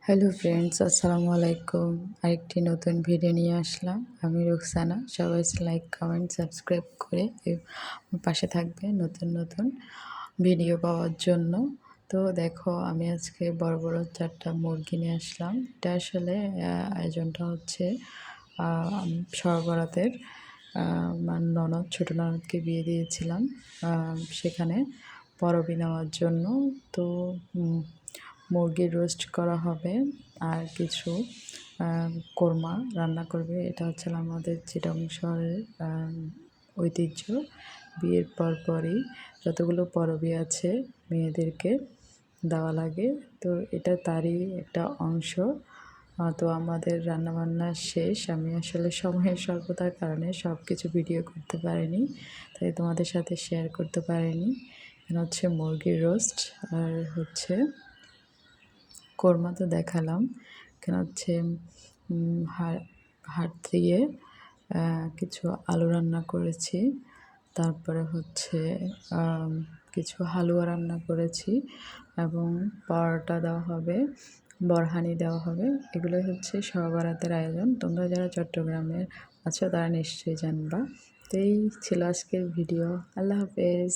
Hello friends, আসসালামু আলাইকুম। আরেকটি নতুন ভিডিও নিয়ে আসলাম। আমি রুকসানা। সবাই লাইক, কমেন্ট, সাবস্ক্রাইব করে আমার পাশে থাকবে নতুন নতুন ভিডিও পাওয়ার জন্য। তো দেখো, আমি আজকে বড় বড় 4টা মুরগি নিয়ে আসলাম। এটা আসলে আয়োজনটা হচ্ছে সহবরাতের আমার ননদ, ছোটো ননদকে বিয়ে দিয়েছিলাম সেখানে পরবী নেওয়ার জন্য। তো মুরগির রোস্ট করা হবে আর কিছু কোরমা রান্না করবে। এটা হচ্ছে আমাদের চিটাগং শহরের ঐতিহ্য। বিয়ের পরই যতগুলো পরবী আছে মেয়েদেরকে দেওয়া লাগে, তো এটা তারই একটা অংশ। তো আমাদের রান্নাবান্না শেষ। আমি আসলে সময়ের স্বল্পতার কারণে সব কিছু ভিডিও করতে পারিনি, তাই তোমাদের সাথে শেয়ার করতে পারিনি। এখানে হচ্ছে মুরগির রোস্ট আর হচ্ছে কোরমা তো দেখালাম। এখানে হচ্ছে হাড় দিয়ে কিছু আলু রান্না করেছি, তারপরে হচ্ছে কিছু হালুয়া রান্না করেছি এবং পরোটা দেওয়া হবে, বরহানি দেওয়া হবে। এগুলোই হচ্ছে সহবরাতের আয়োজন। তোমরা যারা চট্টগ্রামের আছো তারা নিশ্চয়ই জানবা। তো এই ছিল আজকের ভিডিও। আল্লাহ হাফেজ।